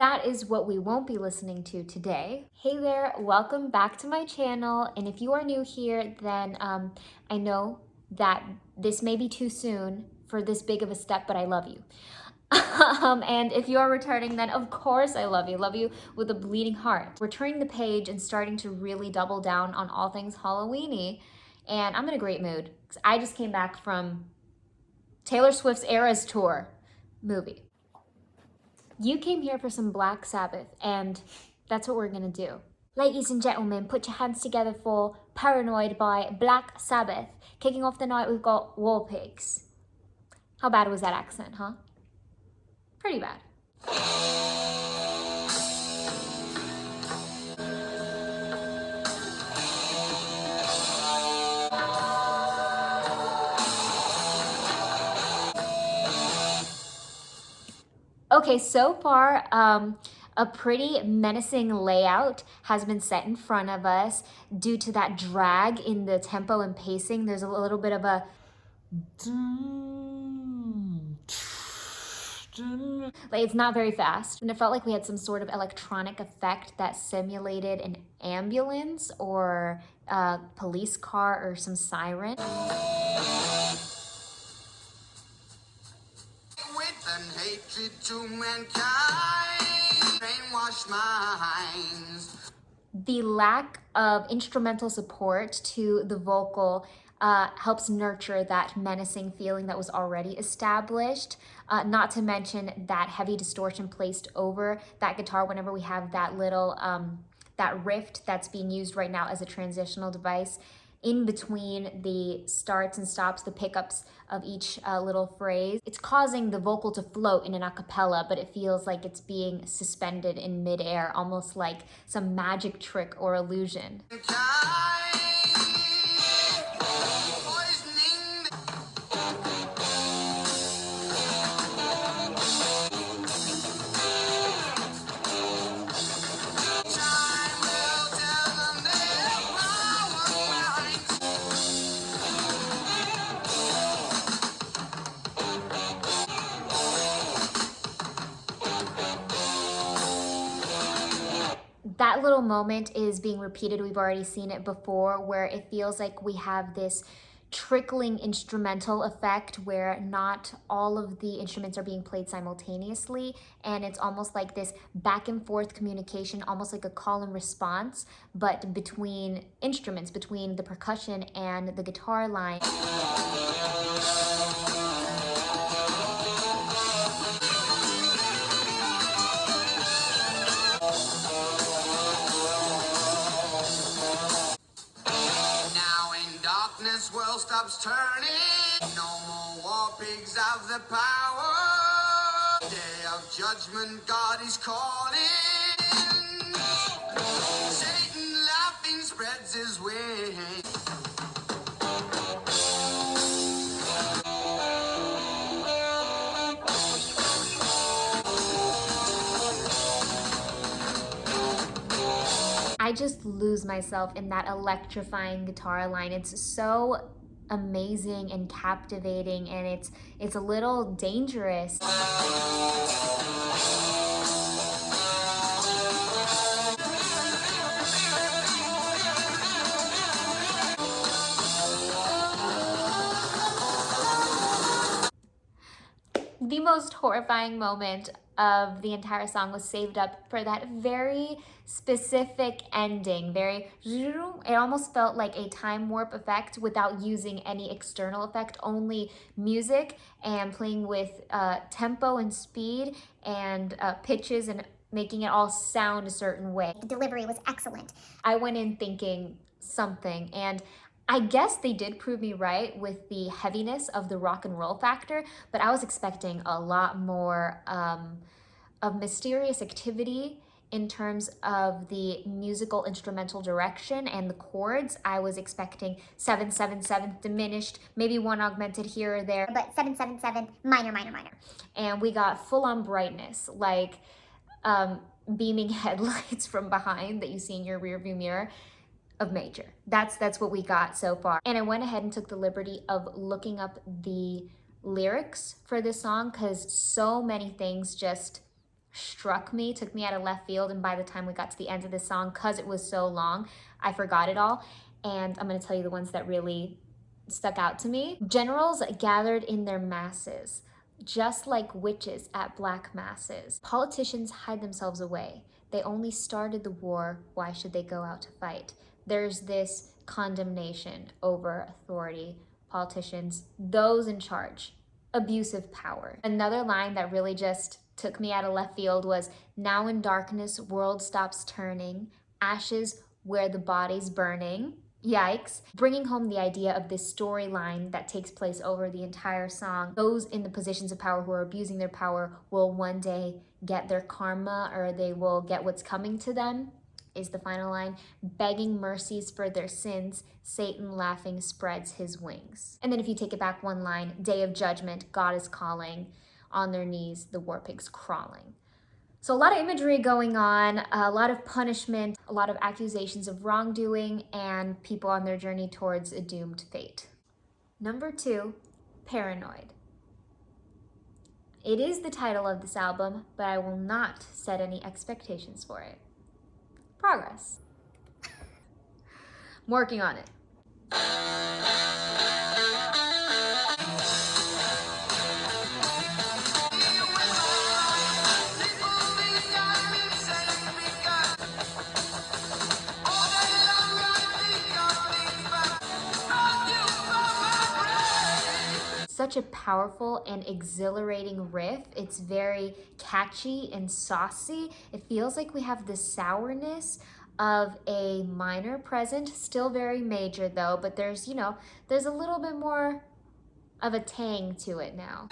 That is what we won't be listening to today. Hey there, welcome back to my channel. And if you are new here, then I know that this may be too soon for this big of a step, but I love you. And if you are returning, then of course I love you with a bleeding heart. We're turning the page and starting to really double down on all things Halloween-y, and I'm in a great mood because I just came back from Taylor Swift's Eras Tour movie. You came here for some Black Sabbath, and that's what we're gonna do. Ladies and gentlemen, put your hands together for Paranoid by Black Sabbath. Kicking off the night, we've got War Pigs. How bad was that accent, huh? Pretty bad. Okay, so far, a pretty menacing layout has been set in front of us due to that drag in the tempo and pacing. There's a little bit of a like, it's not very fast, and it felt like we had some sort of electronic effect that simulated an ambulance or a police car or some siren. And hatred to mankind, brainwash minds. The lack of instrumental support to the vocal helps nurture that menacing feeling that was already established, not to mention that heavy distortion placed over that guitar whenever we have that little, that rift that's being used right now as a transitional device in between the starts and stops, the pickups of each little phrase. It's causing the vocal to float in an a cappella, but it feels like it's being suspended in midair, almost like some magic trick or illusion. That little moment is being repeated. We've already seen it before, where it feels like we have this trickling instrumental effect where not all of the instruments are being played simultaneously, and it's almost like this back and forth communication, almost like a call and response, but between instruments, between the percussion and the guitar line. This world stops turning. No more war pigs have the power. Day of judgment, God is calling. Satan laughing spreads his wings. I just lose myself in that electrifying guitar line. It's so amazing and captivating, and it's a little dangerous. The most horrifying moment of the entire song was saved up for that very specific ending. It almost felt like a time warp effect without using any external effect, only music and playing with tempo and speed and pitches and making it all sound a certain way. The delivery was excellent. I went in thinking something, and I guess they did prove me right with the heaviness of the rock and roll factor, but I was expecting a lot more of mysterious activity in terms of the musical instrumental direction and the chords. I was expecting 7/7/7 diminished, maybe one augmented here or there. But 7/7/7 minor. And we got full-on brightness, like beaming headlights from behind that you see in your rearview mirror. Of major. That's what we got so far. And I went ahead and took the liberty of looking up the lyrics for this song because so many things just struck me, took me out of left field, and by the time we got to the end of the song, because it was so long, I forgot it all. And I'm going to tell you the ones that really stuck out to me. Generals gathered in their masses, just like witches at black masses. Politicians hide themselves away. They only started the war, why should they go out to fight? There's this condemnation over authority, politicians, those in charge, abusive power. Another line that really just took me out of left field was, now in darkness, world stops turning, ashes where the body's burning. Yikes. Bringing home the idea of this storyline that takes place over the entire song. Those in the positions of power who are abusing their power will one day get their karma, or they will get what's coming to them, is the final line. Begging mercies for their sins, Satan laughing spreads his wings. And then if you take it back one line, day of judgment, God is calling, on their knees, the war pigs crawling. So a lot of imagery going on, a lot of punishment, a lot of accusations of wrongdoing, and people on their journey towards a doomed fate. Number 2, Paranoid. It is the title of this album, but I will not set any expectations for it. Progress. I'm working on it. Such a powerful and exhilarating riff. It's very catchy and saucy. It feels like we have the sourness of a minor present, still very major though, but there's, there's a little bit more of a tang to it now.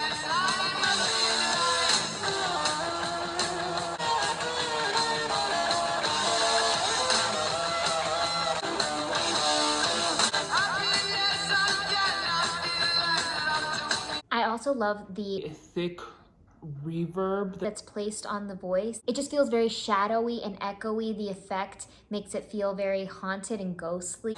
I also love the thick reverb that's placed on the voice. It just feels very shadowy and echoey. The effect makes it feel very haunted and ghostly.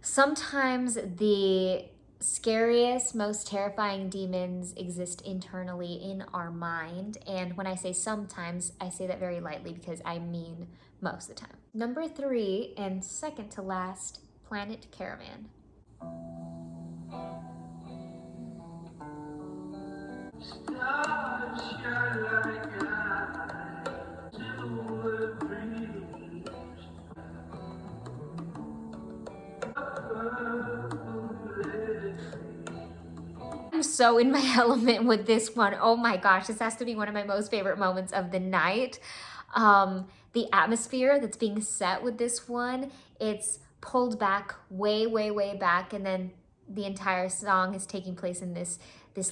Sometimes the scariest, most terrifying demons exist internally in our mind. And when I say sometimes, I say that very lightly because I mean most of the time. Number 3, and second to last, Planet Caravan. I'm so in my element with this one. Oh my gosh, this has to be one of my most favorite moments of the night. The atmosphere that's being set with this one, it's pulled back way, way, way back, and then the entire song is taking place in this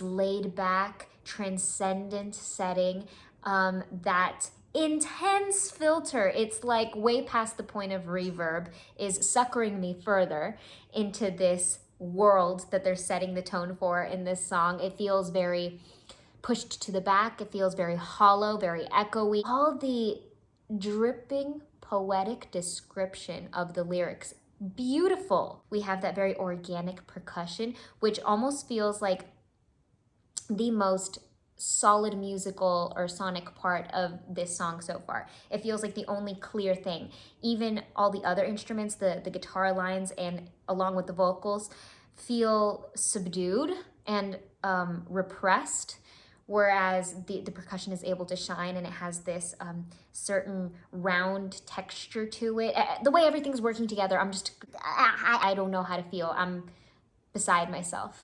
laid back, transcendent setting. That intense filter, it's like way past the point of reverb, is suckering me further into this world that they're setting the tone for in this song. It feels very pushed to the back. It feels very hollow, very echoey. All the dripping poetic description of the lyrics, beautiful. We have that very organic percussion, which almost feels like the most solid musical or sonic part of this song so far. It feels like the only clear thing. Even all the other instruments, the guitar lines and along with the vocals, feel subdued and repressed, whereas the percussion is able to shine and it has this certain round texture to it. The way everything's working together, I don't know how to feel. I'm beside myself.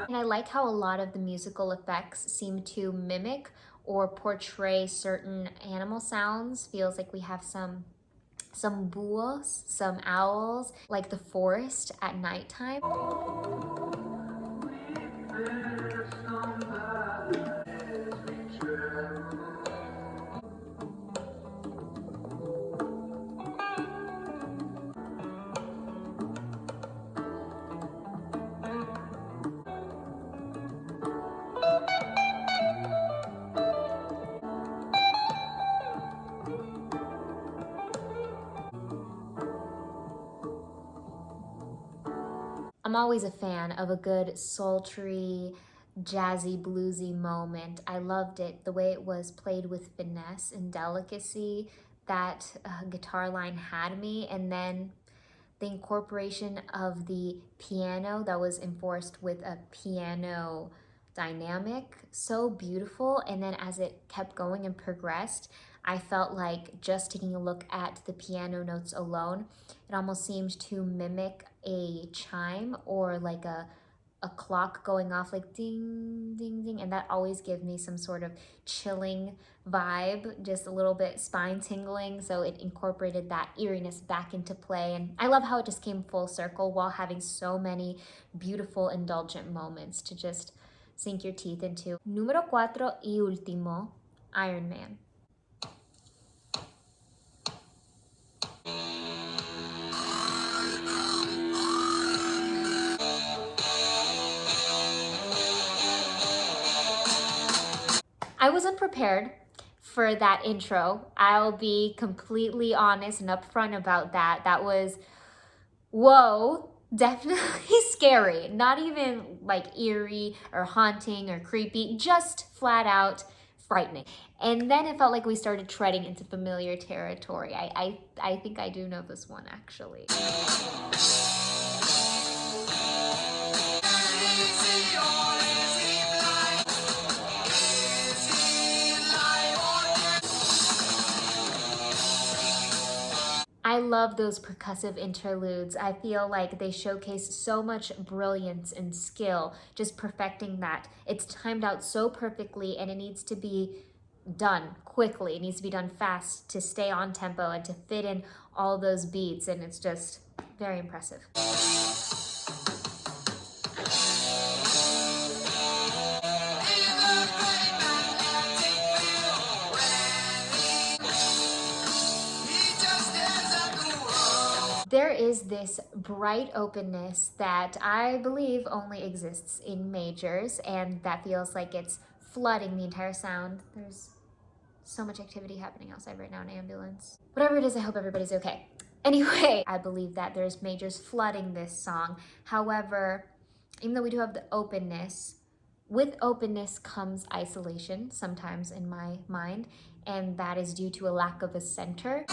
And I like how a lot of the musical effects seem to mimic or portray certain animal sounds. Feels like we have some búhos, some owls, like the forest at nighttime. I'm always a fan of a good sultry, jazzy, bluesy moment. I loved it, the way it was played with finesse and delicacy. That guitar line had me, and then the incorporation of the piano that was enforced with a piano dynamic, so beautiful. And then as it kept going and progressed, I felt like just taking a look at the piano notes alone, it almost seemed to mimic a chime or like a clock going off, like ding, ding, ding. And that always gives me some sort of chilling vibe, just a little bit spine tingling. So it incorporated that eeriness back into play. And I love how it just came full circle while having so many beautiful, indulgent moments to just sink your teeth into. Número 4 y último, Iron Man. I wasn't prepared for that intro. I'll be completely honest and upfront about that. That was, whoa, definitely scary. Not even like eerie or haunting or creepy, just flat out frightening. And then it felt like we started treading into familiar territory. I think I do know this one, actually. I love those percussive interludes. I feel like they showcase so much brilliance and skill, just perfecting that. It's timed out so perfectly, and it needs to be done quickly. It needs to be done fast to stay on tempo and to fit in all those beats, and it's just very impressive. There is this bright openness that I believe only exists in majors, and that feels like it's flooding the entire sound. There's so much activity happening outside right now, an ambulance. Whatever it is, I hope everybody's okay. Anyway, I believe that there's majors flooding this song. However, even though we do have the openness, with openness comes isolation sometimes in my mind, and that is due to a lack of a center.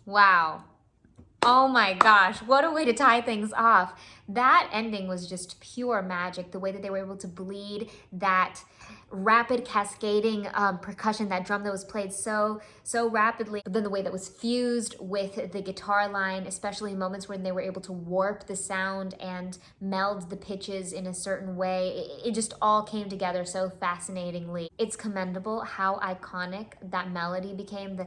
Wow. Oh my gosh, what a way to tie things off. That ending was just pure magic. The way that they were able to bleed that rapid cascading percussion, that drum that was played so rapidly, but then the way that was fused with the guitar line, especially in moments when they were able to warp the sound and meld the pitches in a certain way. It just all came together so fascinatingly. It's commendable how iconic that melody became. The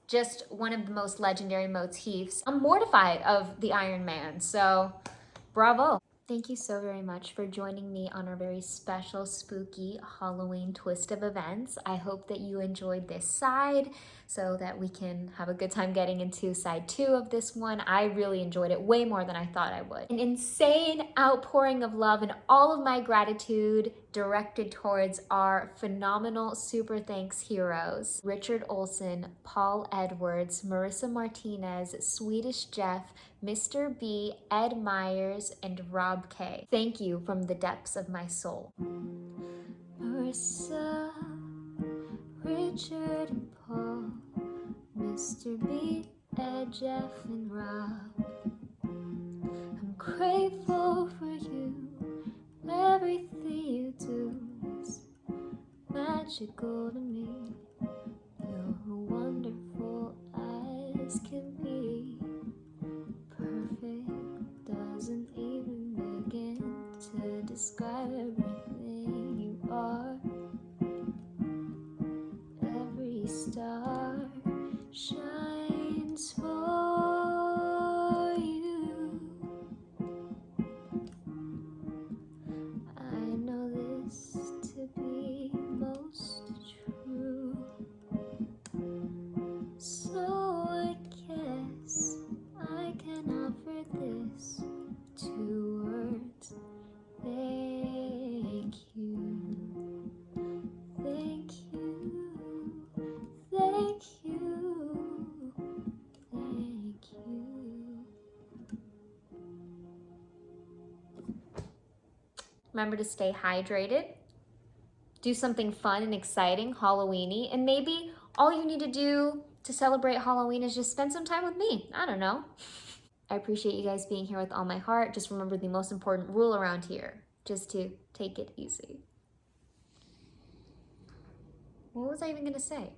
just one of the most legendary motifs. I'm mortified of the Iron Man, so bravo. Thank you so very much for joining me on our very special, spooky Halloween twist of events. I hope that you enjoyed this side so that we can have a good time getting into side 2 of this one. I really enjoyed it way more than I thought I would. An insane outpouring of love and all of my gratitude directed towards our phenomenal super thanks heroes: Richard Olsen, Paul Edwards, Marissa Martinez, Sweetish Jeff, Mr. B, Ed Myers, and Rob K. Thank you from the depths of my soul. Marissa, Richard and Paul, Mr. B, Ed, Jeff, and Rob. I'm grateful for you. Everything you do is magical to me. You're wonderful as can be. Perfect doesn't even begin to describe everything you are. Every star shines for you. I know this to be most true. So I guess I can offer this 2 words. Thank you. Thank you. Thank you. Thank you. Remember to stay hydrated. Do something fun and exciting, Halloween-y, and maybe all you need to do to celebrate Halloween is just spend some time with me. I don't know. I appreciate you guys being here with all my heart. Just remember the most important rule around here, just to take it easy. What was I even gonna say?